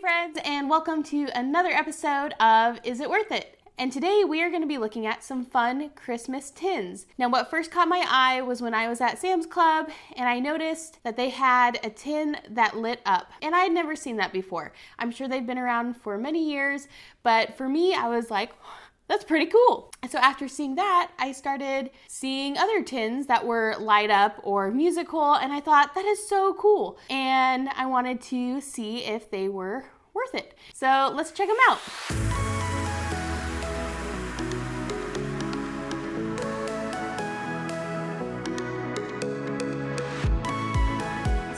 friends, and welcome to another episode of Is It Worth It? And today we are going to be looking at some fun Christmas tins. Now, what first caught my eye was when I was at Sam's Club and I noticed that they had a tin that lit up. And I had never seen that before. I'm sure they've been around for many years, but for me, I was like, that's pretty cool. And so after seeing that, I started seeing other tins that were light up or musical, and I thought, that is so cool. And I wanted to see if they were worth it. So let's check them out.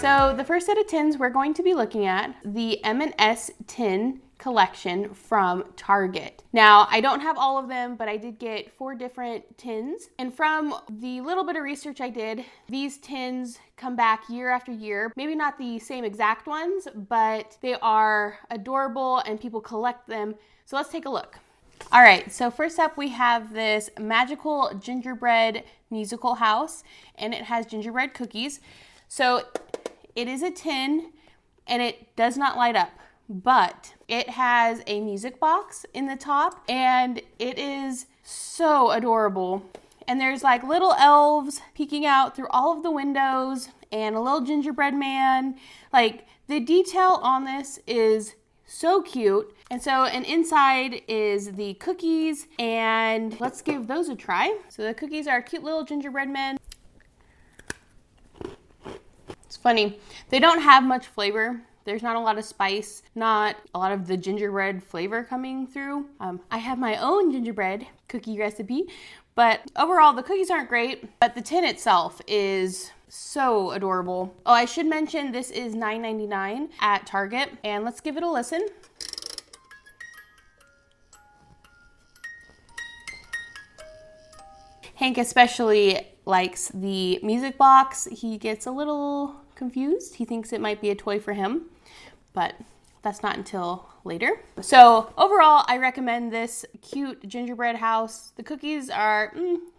So the first set of tins we're going to be looking at, the M&S tin collection from Target. Now, I don't have all of them, but I did get 4 different tins. And from the little bit of research I did, these tins come back year after year. Maybe not the same exact ones, but they are adorable and people collect them. So let's take a look. All right, so first up we have this magical gingerbread musical house, and it has gingerbread cookies. So it is a tin and it does not light up, but it has a music box in the top and it is so adorable. And there's like little elves peeking out through all of the windows and a little gingerbread man. Like, the detail on this is so cute. And inside is the cookies, and let's give those a try. So the cookies are cute little gingerbread men. It's funny, they don't have much flavor. There's not a lot of spice, not a lot of the gingerbread flavor coming through. I have my own gingerbread cookie recipe, but overall the cookies aren't great, but the tin itself is so adorable. Oh, I should mention this is $9.99 at Target, and let's give it a listen. Hank especially likes the music box. He gets a little confused. He thinks it might be a toy for him, but that's not until later. So overall, I recommend this cute gingerbread house. The cookies are,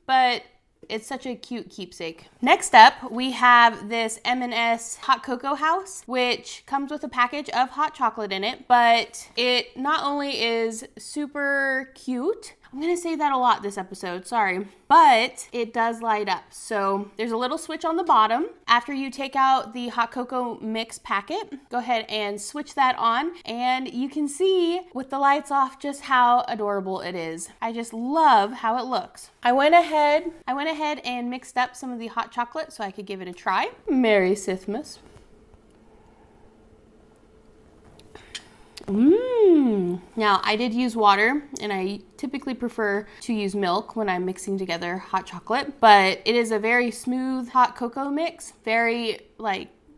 but it's such a cute keepsake. Next up, we have this M&S hot cocoa house, which comes with a package of hot chocolate in it, but it not only is super cute, I'm gonna say that a lot this episode, sorry, but it does light up. So there's a little switch on the bottom. After you take out the hot cocoa mix packet, go ahead and switch that on, and you can see with the lights off just how adorable it is. I just love how it looks. I went ahead and mixed up some of the hot chocolate so I could give it a try. Merry Sithmas. Now, I did use water, and I typically prefer to use milk when I'm mixing together hot chocolate, but it is a very smooth hot cocoa mix, very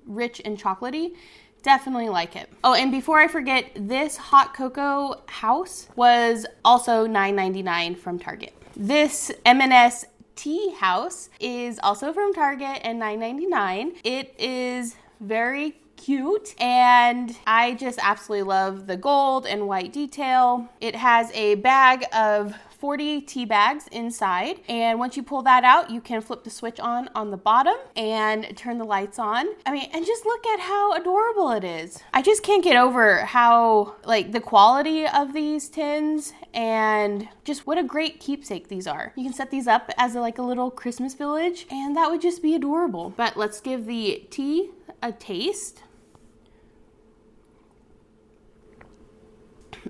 rich and chocolatey. Definitely like it. Oh, and before I forget, this hot cocoa house was also $9.99 from Target. This M&S tea house is also from Target and $9.99. It is very cute, and I just absolutely love the gold and white detail. It has a bag of 40 tea bags inside, and once you pull that out, you can flip the switch on the bottom and turn the lights on. And just look at how adorable it is. I just can't get over how the quality of these tins, and just what a great keepsake these are. You can set these up as a little Christmas village, and that would just be adorable. But let's give the tea a taste.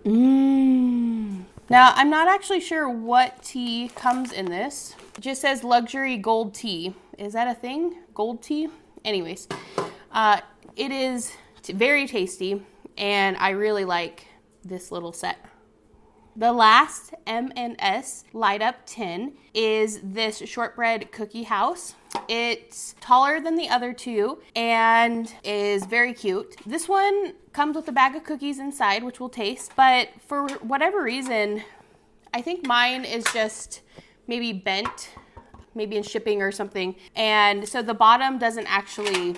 Now, I'm not actually sure what tea comes in this. It just says luxury gold tea. Is that a thing? Gold tea? Anyways, it is very tasty, and I really like this little set. The last M&S light up tin is this shortbread cookie house. It's taller than the other two and is very cute. This one comes with a bag of cookies inside, which we'll taste, but for whatever reason, I think mine is just maybe bent, maybe in shipping or something, and so the bottom doesn't actually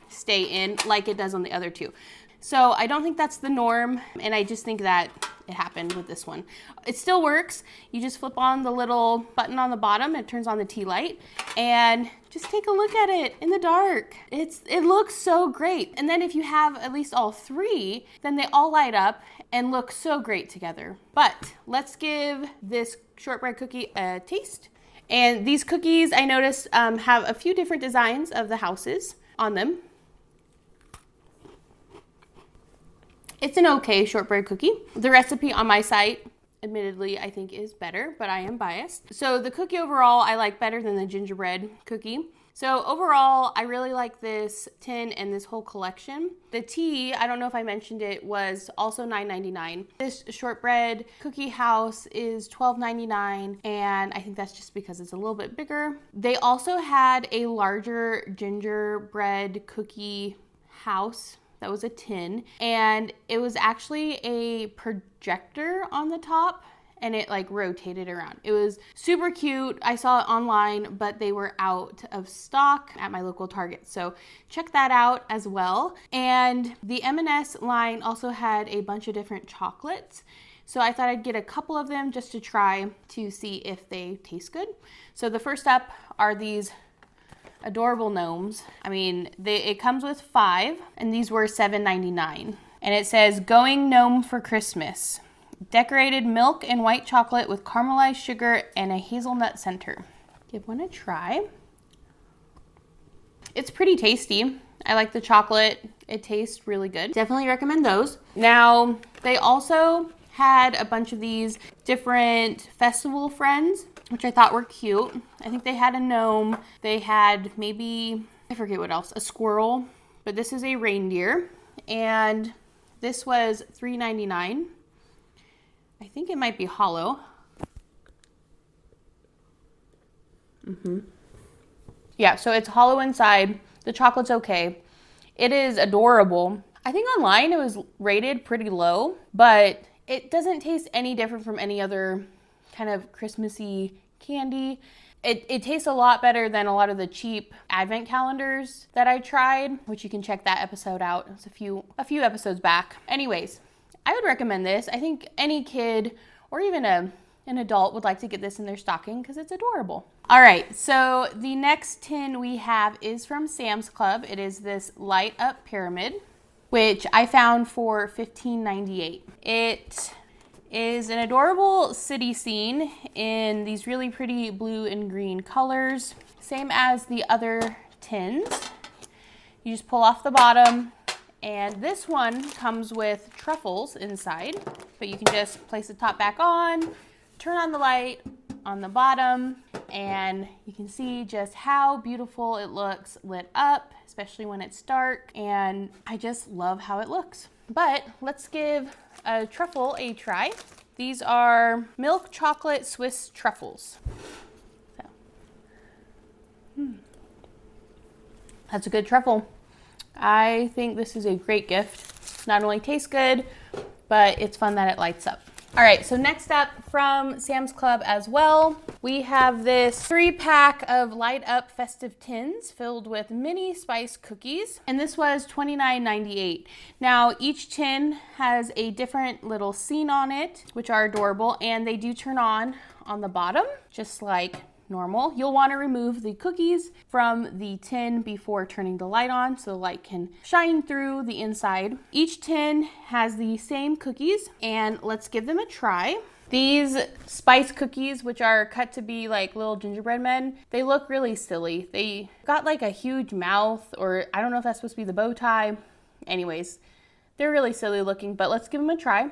stay in like it does on the other two. So I don't think that's the norm, and I just think that it happened with this one. It still works. You just flip on the little button on the bottom, it turns on the tea light, and just take a look at it in the dark. It looks so great. And then if you have at least all three, then they all light up and look so great together. But let's give this shortbread cookie a taste. And these cookies, I noticed, have a few different designs of the houses on them. It's an okay shortbread cookie. The recipe on my site, admittedly, I think is better, but I am biased. So the cookie overall, I like better than the gingerbread cookie. So overall, I really like this tin and this whole collection. The tea, I don't know if I mentioned it, was also $9.99. This shortbread cookie house is $12.99, and I think that's just because it's a little bit bigger. They also had a larger gingerbread cookie house that was a tin, and it was actually a projector on the top, and it like rotated around. It was super cute. I saw it online, but they were out of stock at my local Target. So check that out as well. And the M&S line also had a bunch of different chocolates. So I thought I'd get a couple of them just to try to see if they taste good. So the first up are these adorable gnomes. I mean, it comes with 5, and these were $7.99. And it says, "Going gnome for Christmas. Decorated milk and white chocolate with caramelized sugar and a hazelnut center." Give one a try. It's pretty tasty. I like the chocolate. It tastes really good. Definitely recommend those. Now, they also had a bunch of these different festival friends, which I thought were cute. I think they had a gnome. They had maybe, I forget what else, a squirrel. But this is a reindeer. And this was $3.99. I think it might be hollow. Yeah, so it's hollow inside. The chocolate's okay. It is adorable. I think online it was rated pretty low, but it doesn't taste any different from any other kind of Christmassy candy. It tastes a lot better than a lot of the cheap advent calendars that I tried, which you can check that episode out. It's a few episodes back. Anyways, I would recommend this. I think any kid or even an adult would like to get this in their stocking because it's adorable. All right, so the next tin we have is from Sam's Club. It is this light up pyramid, which I found for $15.98. It is an adorable city scene in these really pretty blue and green colors, same as the other tins. You just pull off the bottom, and this one comes with truffles inside, but you can just place the top back on, turn on the light on the bottom, and you can see just how beautiful it looks lit up, especially when it's dark, and I just love how it looks. But let's give a truffle a try. These are milk chocolate Swiss truffles. That's a good truffle. I think this is a great gift. Not only tastes good, but it's fun that it lights up. All right, so next up from Sam's Club as well, we have this 3-pack of light up festive tins filled with mini spice cookies. And this was $29.98. Now, each tin has a different little scene on it, which are adorable, and they do turn on the bottom, just like normal. You'll want to remove the cookies from the tin before turning the light on so the light can shine through the inside. Each tin has the same cookies, and let's give them a try. These spice cookies, which are cut to be like little gingerbread men, they look really silly. They got like a huge mouth, or I don't know if that's supposed to be the bow tie. Anyways, they're really silly looking, but let's give them a try.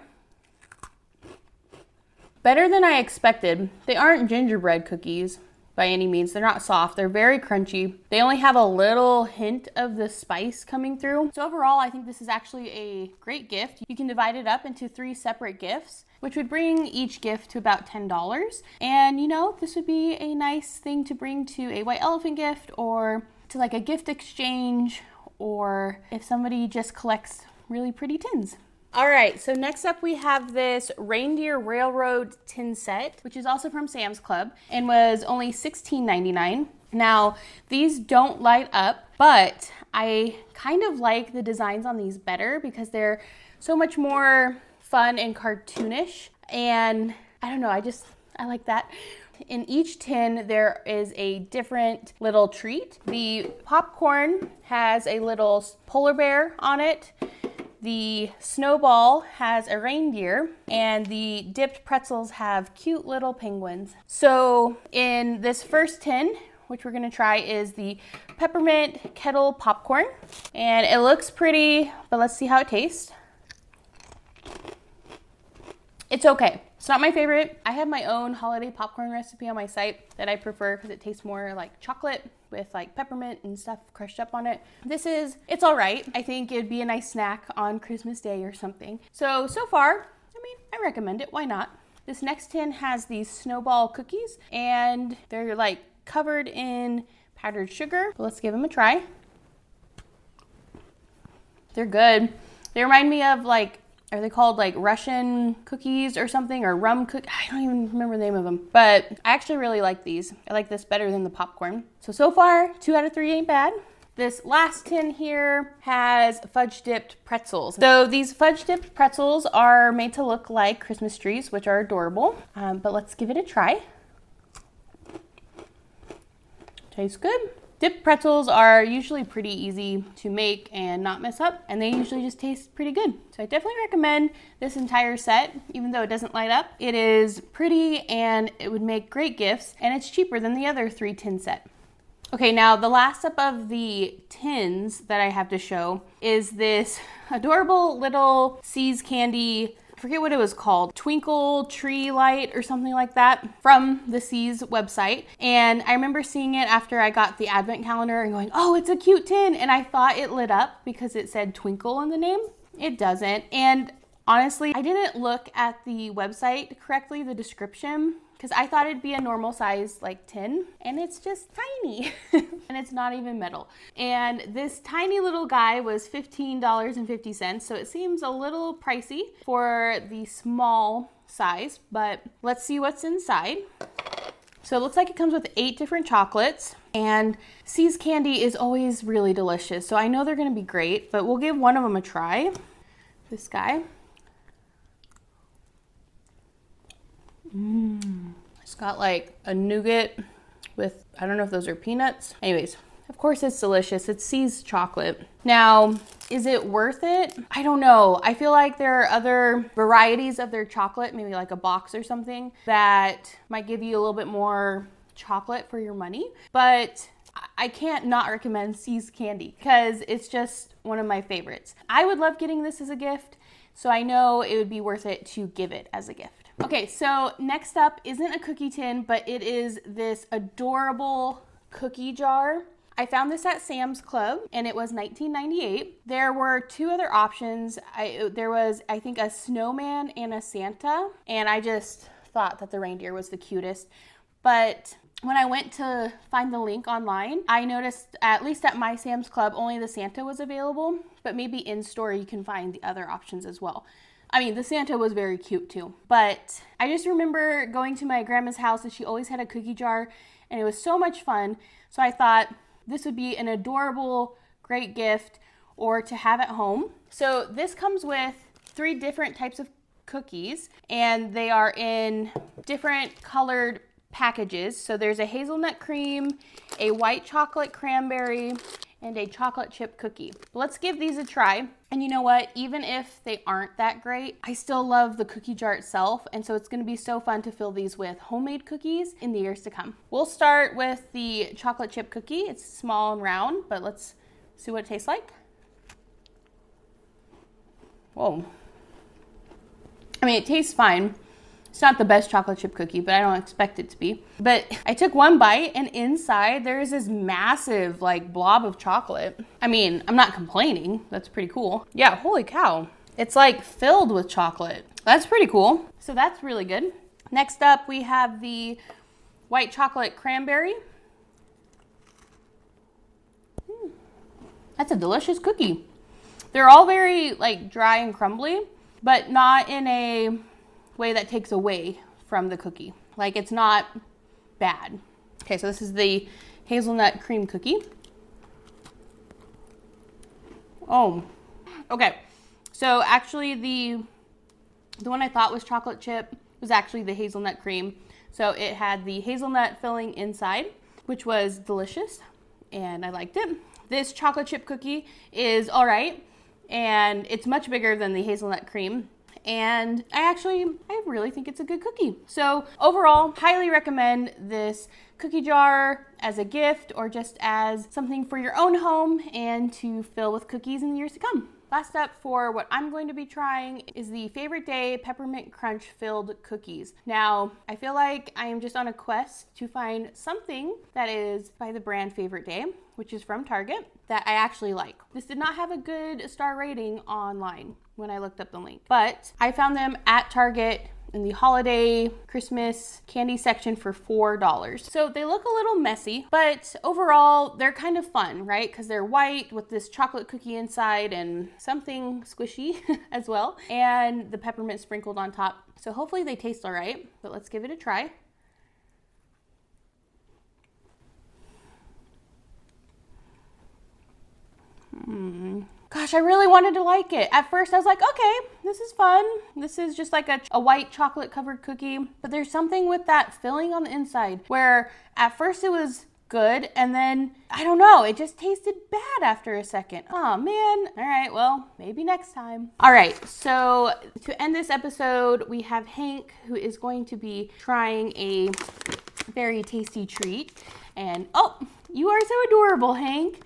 Better than I expected. They aren't gingerbread cookies by any means. They're not soft. They're very crunchy. They only have a little hint of the spice coming through. So overall, I think this is actually a great gift. You can divide it up into 3 separate gifts, which would bring each gift to about $10. And you know, this would be a nice thing to bring to a white elephant gift, or to like a gift exchange, or if somebody just collects really pretty tins. All right, so next up we have this Reindeer Railroad tin set, which is also from Sam's Club and was only $16.99. Now, these don't light up, but I kind of like the designs on these better because they're so much more fun and cartoonish. And I don't know, I like that. In each tin, there is a different little treat. The popcorn has a little polar bear on it. The snowball has a reindeer, and the dipped pretzels have cute little penguins. So in this first tin, which we're gonna try, is the peppermint kettle popcorn. And it looks pretty, but let's see how it tastes. It's okay. It's not my favorite. I have my own holiday popcorn recipe on my site that I prefer because it tastes more like chocolate with like peppermint and stuff crushed up on it. It's all right. I think it'd be a nice snack on Christmas Day or something. So far, I mean, I recommend it. Why not? This next tin has these snowball cookies, and they're like covered in powdered sugar. Let's give them a try. They're good. They remind me of like, are they called like Russian cookies or something, or rum cookies? I don't even remember the name of them, but I actually really like these. I like this better than the popcorn. So far, 2 out of 3 ain't bad. This last tin here has fudge dipped pretzels. So these fudge dipped pretzels are made to look like Christmas trees, which are adorable. But let's give it a try. Tastes good. Dipped pretzels are usually pretty easy to make and not mess up, and they usually just taste pretty good. So I definitely recommend this entire set, even though it doesn't light up. It is pretty and it would make great gifts, and it's cheaper than the other 3 tin set. Okay, now the last up of the tins that I have to show is this adorable little See's Candy, I forget what it was called, Twinkle Tree Light or something like that, from the See's website. And I remember seeing it after I got the advent calendar and going, oh, it's a cute tin. And I thought it lit up because it said Twinkle in the name. It doesn't. And honestly, I didn't look at the website correctly, the description, because I thought it'd be a normal size like tin, and it's just tiny and it's not even metal. And this tiny little guy was $15.50, so it seems a little pricey for the small size, but let's see what's inside. So it looks like it comes with 8 different chocolates, and See's Candy is always really delicious, so I know they're gonna be great, but we'll give one of them a try. This guy. It's got like a nougat with, I don't know if those are peanuts. Anyways, of course it's delicious. It's See's chocolate. Now, is it worth it? I don't know. I feel like there are other varieties of their chocolate, maybe like a box or something, that might give you a little bit more chocolate for your money. But I can't not recommend See's Candy because it's just one of my favorites. I would love getting this as a gift, so I know it would be worth it to give it as a gift. Okay, so next up isn't a cookie tin, but it is this adorable cookie jar. I found this at Sam's Club, and it was $19.98. There were 2 other options. There was, I think, a snowman and a Santa, and I just thought that the reindeer was the cutest. But when I went to find the link online, I noticed, at least at my Sam's Club, only the Santa was available, but maybe in store you can find the other options as well. I mean, the Santa was very cute too, but I just remember going to my grandma's house and she always had a cookie jar, and it was so much fun. So I thought this would be an adorable, great gift or to have at home. So this comes with 3 different types of cookies, and they are in different colored packages. So there's a hazelnut cream, a white chocolate cranberry, and a chocolate chip cookie. Let's give these a try. And you know what? Even if they aren't that great, I still love the cookie jar itself. And so it's gonna be so fun to fill these with homemade cookies in the years to come. We'll start with the chocolate chip cookie. It's small and round, but let's see what it tastes like. Whoa. I mean, it tastes fine. It's not the best chocolate chip cookie, but I don't expect it to be. But I took one bite, and inside there's this massive like blob of chocolate. I mean, I'm not complaining. That's pretty cool. Yeah, holy cow. It's like filled with chocolate. That's pretty cool. So that's really good. Next up, we have the white chocolate cranberry. That's a delicious cookie. They're all very like dry and crumbly, but not in a way that takes away from the cookie. Like, it's not bad. Okay, so this is the hazelnut cream cookie. Oh, okay. So actually the The one I thought was chocolate chip was actually the hazelnut cream. So it had the hazelnut filling inside, which was delicious, and I liked it. This chocolate chip cookie is all right, and it's much bigger than the hazelnut cream. And I really think it's a good cookie. So overall, highly recommend this cookie jar as a gift or just as something for your own home and to fill with cookies in the years to come. Last up for what I'm going to be trying is the Favorite Day Peppermint Crunch filled cookies. Now, I feel like I am just on a quest to find something that is by the brand Favorite Day, which is from Target, that I actually like. This did not have a good star rating online when I looked up the link, but I found them at Target in the holiday Christmas candy section for $4. So they look a little messy, but overall they're kind of fun, right? Because they're white with this chocolate cookie inside and something squishy as well, and the peppermint sprinkled on top. So hopefully they taste all right, but let's give it a try. Gosh, I really wanted to like it. At first I was like, okay, this is fun. This is just like a white chocolate covered cookie, but there's something with that filling on the inside where at first it was good and then, I don't know, it just tasted bad after a second. Oh man. All right, well, maybe next time. All right, so to end this episode, we have Hank, who is going to be trying a very tasty treat. And oh, you are so adorable, Hank.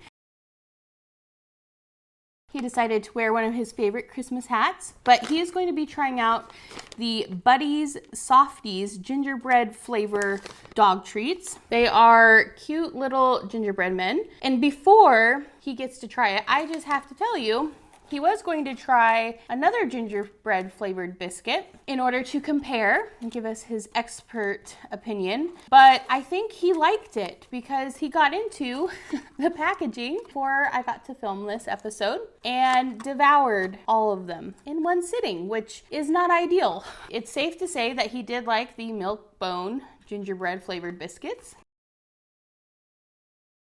He decided to wear one of his favorite Christmas hats, but he is going to be trying out the Buddies Softies gingerbread flavor dog treats. They are cute little gingerbread men. And before he gets to try it, I just have to tell you, he was going to try another gingerbread flavored biscuit in order to compare and give us his expert opinion. But I think he liked it because he got into the packaging before I got to film this episode and devoured all of them in one sitting, which is not ideal. It's safe to say that he did like the Milk-Bone gingerbread flavored biscuits.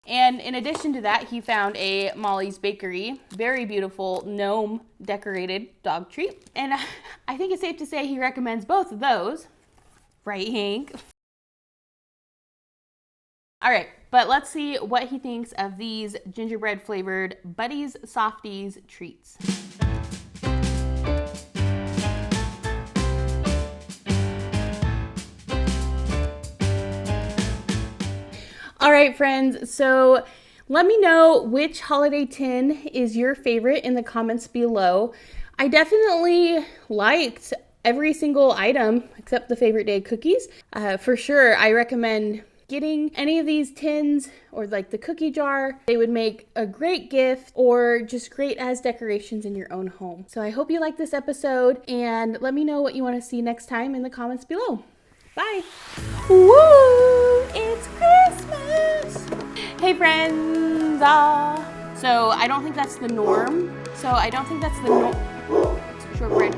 And in addition to that, he found a Molly's Bakery, very beautiful gnome decorated dog treat. And I think it's safe to say he recommends both of those. Right, Hank? All right, but let's see what he thinks of these gingerbread flavored Buddies Softies treats. All right, friends, so let me know which holiday tin is your favorite in the comments below. I definitely liked every single item except the Favorite Day cookies. For sure, I recommend getting any of these tins or like the cookie jar. They would make a great gift or just great as decorations in your own home. So I hope you like this episode and let me know what you want to see next time in the comments below. Bye. Woo! It's Christmas! Hey friends! So I don't think that's the norm. Shortbread.